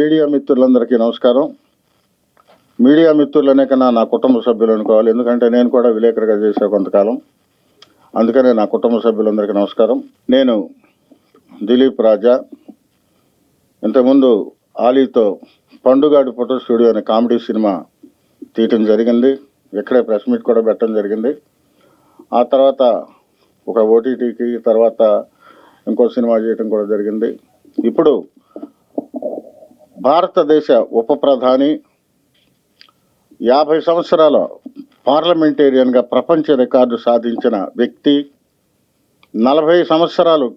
Media మిత్రులందరికీ నమస్కారం. Media మిత్రులనే కన్నా నా కుటుంబ సభ్యులు అనుకోవాలి, ఎందుకంటే నేను కూడా విలేకరుగా చేసే కొంతకాలం. అందుకనే నా కుటుంబ సభ్యులందరికీ నమస్కారం. నేను దిలీప్ రాజా. ఇంతకుముందు ఆలీతో పండుగాడు ఫోటో స్టూడియో అనే కామెడీ సినిమా తీయటం జరిగింది. ఇక్కడే ప్రెస్ మీట్ కూడా పెట్టడం జరిగింది. ఆ తర్వాత ఒక ఓటీటీకి తర్వాత ఇంకో సినిమా చేయటం కూడా జరిగింది. ఇప్పుడు భారతదేశ ఉప ప్రధాని, 50 సంవత్సరాల పార్లమెంటేరియన్గా ప్రపంచ రికార్డు సాధించిన వ్యక్తి, 40 సంవత్సరాలు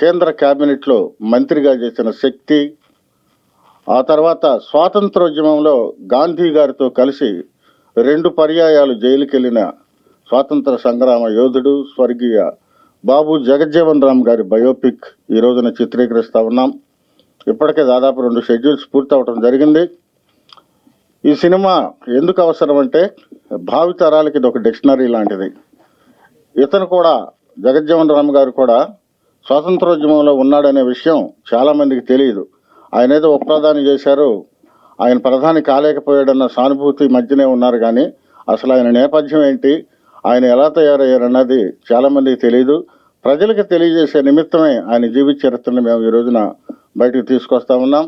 కేంద్ర క్యాబినెట్లో మంత్రిగా చేసిన శక్తి, ఆ తర్వాత స్వాతంత్రోద్యమంలో గాంధీ గారితో కలిసి 2 పర్యాయాలు జైలుకి వెళ్ళిన స్వాతంత్ర సంగ్రామ యోధుడు, స్వర్గీయ బాబు జగజ్జీవన్ రామ్ గారి బయోపిక్ ఈ రోజున చిత్రీకరిస్తూ ఉన్నాం. ఇప్పటికే దాదాపు 2 షెడ్యూల్స్ పూర్తి అవడం జరిగింది. ఈ సినిమా ఎందుకు అవసరం అంటే, భావితరాలకి ఇది ఒక డిక్షనరీ లాంటిది. ఇతను కూడా, జగజ్జీవన్ రామ్ గారు కూడా స్వాతంత్రోద్యమంలో ఉన్నాడనే విషయం చాలామందికి తెలియదు. ఆయన ఏదో ఉప ప్రధాని చేశారు, ఆయన ప్రధాని కాలేకపోయాడన్న సానుభూతి మధ్యనే ఉన్నారు, కానీ అసలు ఆయన నేపథ్యం ఏంటి, ఆయన ఎలా తయారయ్యారన్నది చాలామందికి తెలియదు. ప్రజలకు తెలియజేసే నిమిత్తమే ఆయన జీవిత చరిత్రను మేము ఈ రోజున బయటకు తీసుకొస్తా ఉన్నాం.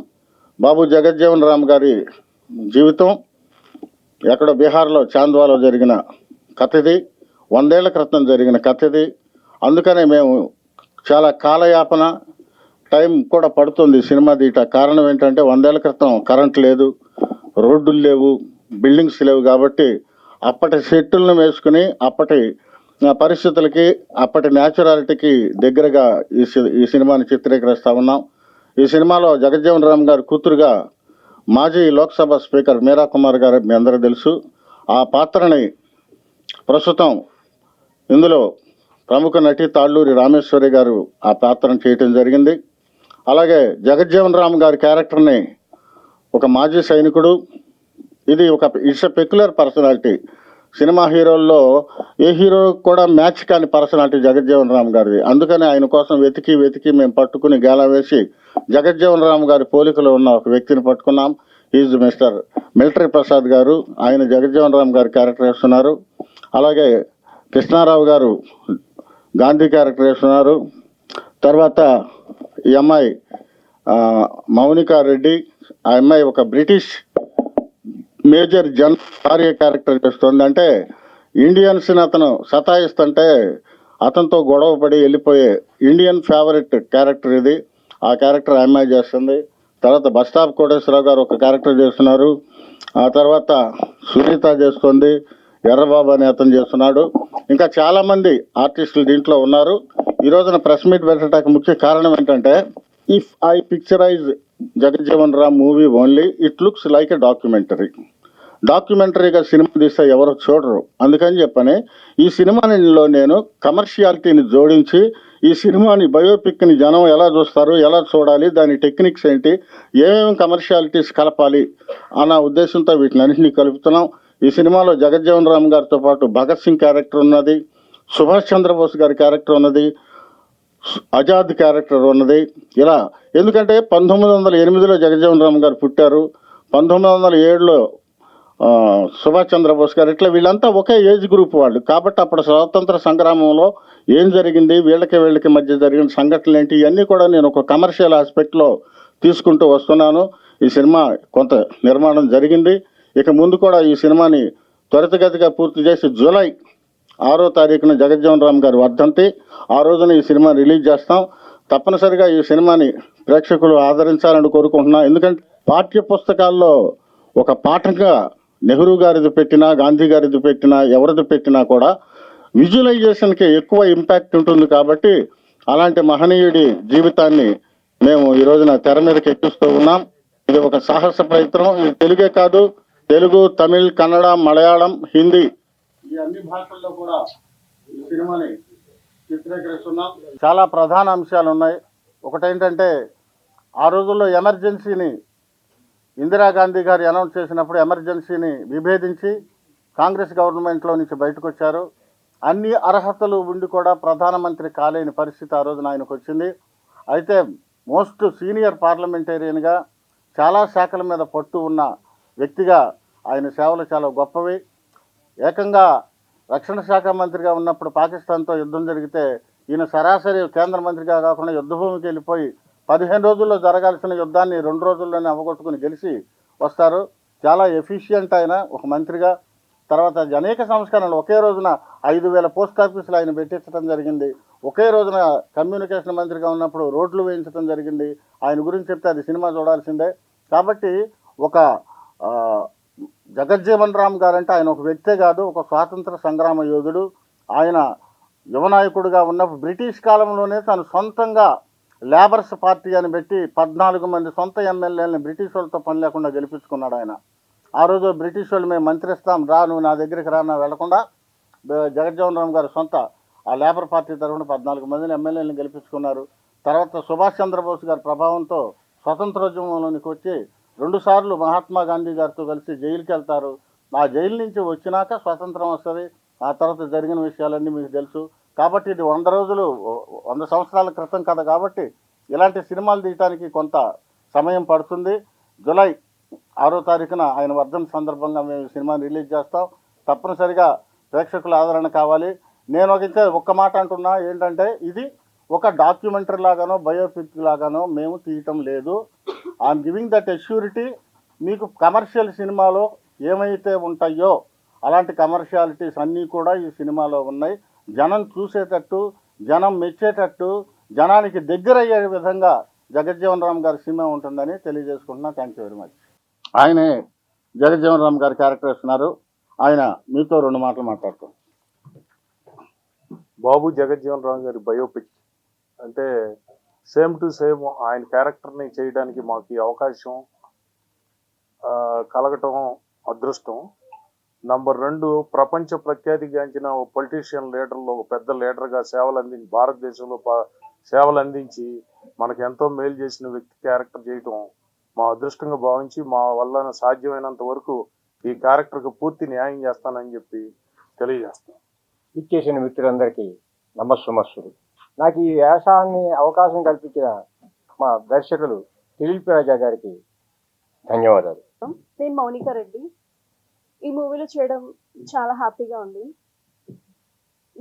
బాబు జగజ్జీవన్ రామ్ గారి జీవితం ఎక్కడో బీహార్లో చాంద్వాలో జరిగిన కథ ఇది. 100 ఏళ్ల క్రితం జరిగిన కథ ఇది. అందుకనే మేము చాలా కాలయాపన టైం కూడా పడుతుంది సినిమా తీయట. కారణం ఏంటంటే 100 ఏళ్ల క్రితం కరెంట్ లేదు, రోడ్డులు లేవు, బిల్డింగ్స్ లేవు. కాబట్టి అప్పటి సెట్టులను వేసుకుని అప్పటి పరిస్థితులకి, అప్పటి న్యాచురాలిటీకి దగ్గరగా ఈ సినిమాని చిత్రీకరిస్తా ఉన్నాం. ఈ సినిమాలో జగజ్జీవన్ రామ్ గారి కూతురుగా మాజీ లోక్సభ స్పీకర్ మీరా కుమార్ గారు మీ అందరూ తెలుసు. ఆ పాత్రని ప్రస్తుతం ఇందులో ప్రముఖ నటి తాళ్ళూరి రామేశ్వరి గారు ఆ పాత్రను చేయటం జరిగింది. అలాగే జగజ్జీవన్ రామ్ గారి క్యారెక్టర్ని ఒక మాజీ సైనికుడు, ఇది it's a peculiar personality. Cinema హీరోల్లో ఏ హీరో కూడా మ్యాచ్ కాని పర్సనాలిటీ జగజ్జీవన్ రామ్ గారిది. అందుకని ఆయన కోసం వెతికి మేము పట్టుకుని గేలా వేసి జగజ్జీవన్ రామ్ గారి పోలికలో ఉన్న ఒక వ్యక్తిని పట్టుకున్నాం. ఈజ్ మిస్టర్ మిలిటరీ ప్రసాద్ గారు. ఆయన జగజ్జీవన్ రామ్ గారి క్యారెక్టర్ వేస్తున్నారు. అలాగే కృష్ణారావు గారు గాంధీ క్యారెక్టర్ వేస్తున్నారు. తర్వాత ఈ అమ్మాయి మౌనికా రెడ్డి, ఆ అమ్మాయి ఒక బ్రిటిష్ మేజర్ భార్య క్యారెక్టర్ చేస్తుంది. అంటే ఇండియన్స్ని అతను సతాయిస్తుంటే అతనితో గొడవ పడి వెళ్ళిపోయే ఇండియన్ ఫేవరెట్ క్యారెక్టర్ ఇది. ఆ క్యారెక్టర్ ఆ అమ్మాయి చేస్తుంది. తర్వాత బస్ స్టాప్ కోటేశ్వరరావు గారు ఒక క్యారెక్టర్ చేస్తున్నారు. ఆ తర్వాత సునీత చేస్తుంది, ఎర్రబాబు అని అతను చేస్తున్నాడు. ఇంకా చాలామంది ఆర్టిస్టులు దీంట్లో ఉన్నారు. ఈ రోజున ప్రెస్ మీట్ పెట్టడానికి ముఖ్య కారణం ఏంటంటే, if I picturise Jagjivan Ram movie only, it looks like a డాక్యుమెంటరీగా సినిమా తీస్తే ఎవరు చూడరు. అందుకని చెప్పని ఈ సినిమాలో నేను కమర్షియాలిటీని జోడించి ఈ సినిమాని బయోపిక్ని జనం ఎలా చూస్తారు, ఎలా చూడాలి, దాని టెక్నిక్స్ ఏంటి, ఏమేమి కమర్షియాలిటీస్ కలపాలి అన్న ఉద్దేశంతో వీటిని అన్నింటినీ కలుపుతున్నాం. ఈ సినిమాలో జగజ్జీవన్ రామ్ గారితో పాటు భగత్ సింగ్ క్యారెక్టర్ ఉన్నది, సుభాష్ చంద్రబోస్ గారి క్యారెక్టర్ ఉన్నది, ఆజాద్ క్యారెక్టర్ ఉన్నది. ఇలా ఎందుకంటే 1908లో జగజ్జీవన్ రామ్ గారు పుట్టారు, 1907లో సుభాష్ చంద్రబోస్ గారు, ఇట్లా వీళ్ళంతా ఒకే ఏజ్ గ్రూప్ వాళ్ళు. కాబట్టి అప్పుడు స్వాతంత్ర సంగ్రామంలో ఏం జరిగింది, వీళ్ళకి మధ్య జరిగిన సంఘటనలు ఏంటి, ఇవన్నీ కూడా నేను ఒక కమర్షియల్ ఆస్పెక్ట్లో తీసుకుంటూ వస్తున్నాను. ఈ సినిమా కొంత నిర్మాణం జరిగింది. ఇక ముందు కూడా ఈ సినిమాని త్వరితగతిగా పూర్తి చేసి జూలై 6వ తారీఖున జగజ్జీవన్ రామ్ గారి వర్ధంతి, ఆ రోజున ఈ సినిమా రిలీజ్ చేస్తాం. తప్పనిసరిగా ఈ సినిమాని ప్రేక్షకులు ఆదరించాలని కోరుకుంటున్నాం. ఎందుకంటే పాఠ్య పుస్తకాల్లో ఒక పాఠంగా నెహ్రూ గారిది పెట్టినా, గాంధీ గారిది పెట్టినా, ఎవరిది పెట్టినా కూడా విజువలైజేషన్కి ఎక్కువ ఇంపాక్ట్ ఉంటుంది. కాబట్టి అలాంటి మహనీయుడి జీవితాన్ని మేము ఈ రోజున తెర మీదకి ఎక్కిస్తూ ఉన్నాం. ఇది ఒక సాహస ప్రయత్నం. ఇది తెలుగే కాదు, తెలుగు, తమిళ్, కన్నడ, మలయాళం, హిందీ, ఈ అన్ని భాషల్లో కూడా ఈ సినిమాని చిత్రీకరిస్తున్నాం. చాలా ప్రధాన అంశాలు ఉన్నాయి. ఒకటేంటంటే, ఆ రోజుల్లో ఎమర్జెన్సీని ఇందిరాగాంధీ గారు అనౌన్స్ చేసినప్పుడు ఎమర్జెన్సీని విభేదించి కాంగ్రెస్ గవర్నమెంట్లో నుంచి బయటకు వచ్చారు. అన్ని అర్హతలు ఉండి కూడా ప్రధానమంత్రి కాలేని పరిస్థితి ఆ రోజున ఆయనకు వచ్చింది. అయితే మోస్ట్ సీనియర్ పార్లమెంటేరియన్గా చాలా శాఖల మీద పట్టు ఉన్న వ్యక్తిగా ఆయన సేవలు చాలా గొప్పవి. ఏకంగా రక్షణ శాఖ మంత్రిగా ఉన్నప్పుడు పాకిస్తాన్తో యుద్ధం జరిగితే ఈయన సరాసరి కేంద్ర మంత్రిగా కాకుండా యుద్ధభూమికి వెళ్ళిపోయి 15 రోజుల్లో జరగాల్సిన యుద్ధాన్ని 2 రోజుల్లోనే అవగొట్టుకుని గెలిచి వస్తారు. చాలా ఎఫిషియంట్ ఆయన ఒక మంత్రిగా. తర్వాత అనేక సంస్కరణలు ఒకే రోజున 5,000 పోస్ట్ ఆఫీసులు ఆయన పెట్టించడం జరిగింది. ఒకే రోజున కమ్యూనికేషన్ మంత్రిగా ఉన్నప్పుడు రోడ్లు వేయించడం జరిగింది. ఆయన గురించి చెప్తే అది సినిమా చూడాల్సిందే. కాబట్టి ఒక జగజ్జీవన్ రామ్ గారంటే ఆయన ఒక వ్యక్తే కాదు, ఒక స్వాతంత్ర సంగ్రామ యోధుడు. ఆయన యువనాయకుడిగా ఉన్నప్పుడు బ్రిటిష్ కాలంలోనే తను సొంతంగా లేబర్స్ పార్టీ అని పెట్టి 14 మంది సొంత ఎమ్మెల్యేలని బ్రిటిష్ వాళ్ళతో పని లేకుండా గెలిపించుకున్నాడు ఆయన. ఆ రోజు బ్రిటిష్ వాళ్ళు మేము మంత్రి ఇస్తాం రా, నువ్వు నా దగ్గరికి రా వెళ్లకుండా జగజ్జీవన్ రామ్ గారు సొంత ఆ లేబర్ పార్టీ తరఫున 14 మందిని ఎమ్మెల్యేలను గెలిపించుకున్నారు. తర్వాత సుభాష్ చంద్రబోస్ గారి ప్రభావంతో స్వతంత్రోద్యమంలోనికి వచ్చి 2 సార్లు మహాత్మా గాంధీ గారితో కలిసి జైలుకి వెళ్తారు. ఆ జైలు నుంచి వచ్చినాక స్వతంత్రం వస్తుంది. ఆ తర్వాత జరిగిన విషయాలన్నీ మీకు తెలుసు. కాబట్టి ఇది 100 సంవత్సరాల క్రితం కథ కాబట్టి ఇలాంటి సినిమాలు తీయటానికి కొంత సమయం పడుతుంది. జూలై 6వ తారీఖున ఆయన వర్ధంతి సందర్భంగా మేము ఈ సినిమాని రిలీజ్ చేస్తాం. తప్పనిసరిగా ప్రేక్షకుల ఆదరణ కావాలి. నేను ఒక్క మాట అంటున్నా, ఏంటంటే ఇది ఒక డాక్యుమెంటరీ లాగానో బయోపిక్ లాగానో మేము తీయటం లేదు. I'm giving that assurity. మీకు కమర్షియల్ సినిమాలో ఏమైతే ఉంటాయో అలాంటి కమర్షియాలిటీస్ అన్నీ కూడా ఈ సినిమాలో ఉన్నాయి. జనం చూసేటట్టు, జనం మెచ్చేటట్టు, జనానికి దగ్గర అయ్యే విధంగా జగజ్జీవన్ రామ్ గారి సినిమా ఉంటుందని తెలియజేసుకుంటున్నా. Thank you very much. ఆయనే జగజ్జీవన్ రామ్ గారి క్యారెక్టర్ ఇస్తున్నారు. ఆయన మీతో 2 మాటలు మాట్లాడతాం. బాబు జగజ్జీవన్ రామ్ గారి బయోపిక్ అంటే సేమ్ టు సేమ్ ఆయన క్యారెక్టర్ని చేయడానికి మాకు ఈ అవకాశం కలగటం అదృష్టం. నంబర్ 2, ప్రపంచ ప్రఖ్యాతిగాంచిన పొలిటీషియన్ లీడర్లో ఒక పెద్ద లీడర్గా భారతదేశంలో సేవలు అందించి మనకు ఎంతో మేలు చేసిన వ్యక్తి క్యారెక్టర్ చేయటం మా అదృష్టంగా భావించి మా వల్ల సాధ్యమైనంత వరకు ఈ క్యారెక్టర్కి పూర్తి న్యాయం చేస్తానని చెప్పి తెలియజేస్తాను. ఇచ్చేసిన మిత్రులందరికీ నమస్సుమస్సులు. నాకు ఈ వ్యాసాన్ని అవకాశం కల్పించిన మా దర్శకులు దిలీప్ రాజా గారికి ధన్యవాదాలు. నేను మౌనిక రెడ్డి. ఈ మూవీలో చేయడం చాలా హ్యాపీగా ఉంది.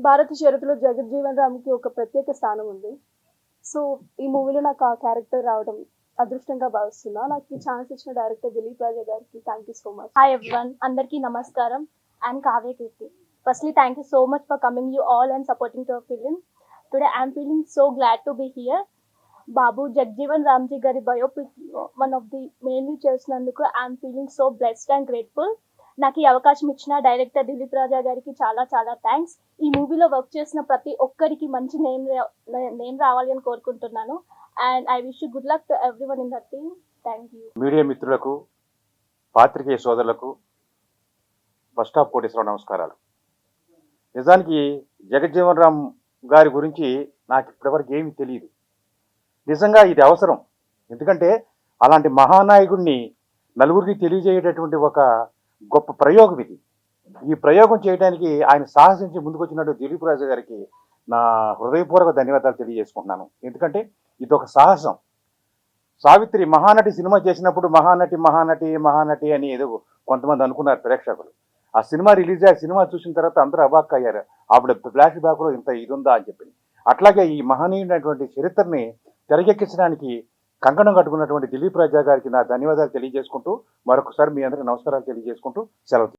భారత చరిత్రలో జగజ్జీవన్ రామ్కి ఒక ప్రత్యేక స్థానం ఉంది. సో ఈ మూవీలో నాకు ఆ క్యారెక్టర్ రావడం అదృష్టంగా భావిస్తున్నా. నాకు ఈ ఛాన్స్ ఇచ్చిన డైరెక్టర్ దిలీప్ రాజా గారికి thank you so much. Hi everyone, అందరికీ నమస్కారం. I'm Kavya Keerthi. Firstly, thank you so much for coming you all and supporting to our film. Today I am feeling so glad to be here. Babu Jagjeevan Ramji Gari biopic, one of the mainly చేసినందుకు I am feeling so blessed and grateful. నాకు ఈ అవకాశం ఇచ్చిన director Dilip Raja గారికి చాలా చాలా thanks. ఈ మూవీలో వర్క్ చేసిన ప్రతి ఒక్కరికి మంచి నేమ్ రావాలి అని కోరుకుంటున్నాను. And I wish you good luck to everyone in the team. Thank you. Media మిత్రులకు, పాత్రికేయ సోదరులకు ఫస్ట్ ఆఫ్ కోటేశ్వరరావు నమస్కారాలు. నిజానికి జగజ్జీవన్ రామ్ గారి గురించి నాకు ఇప్పటివరకు ఏమీ తెలియదు. నిజంగా ఇది అవసరం. ఎందుకంటే అలాంటి మహానాయకుడిని నలుగురికి తెలియజేయటటువంటి ఒక గొప్ప ప్రయోగం ఇది. ఈ ప్రయోగం చేయడానికి ఆయన సాహసించి ముందుకొచ్చినట్టు దిలీప్ రాజు గారికి నా హృదయపూర్వక ధన్యవాదాలు తెలియజేసుకుంటున్నాను. ఎందుకంటే ఇది ఒక సాహసం. సావిత్రి మహానటి సినిమా చేసినప్పుడు మహానటి అని ఏదో కొంతమంది అనుకున్నారు ప్రేక్షకులు. ఆ సినిమా రిలీజ్ అయ్యి సినిమా చూసిన తర్వాత అందరూ అబాక్ అయ్యారు. అప్పుడు ఫ్లాష్ బ్యాక్లో ఇంత ఇది ఉందా అని చెప్పి. అట్లాగే ఈ మహనీయుడైనటువంటి చరిత్రని తెరకెక్కించడానికి కంకణం కట్టుకున్నటువంటి దిలీప్ రాజా గారికి నా ధన్యవాదాలు తెలియజేసుకుంటూ మరొకసారి మీ అందరికీ నమస్కారాలు తెలియజేసుకుంటూ సెలవు.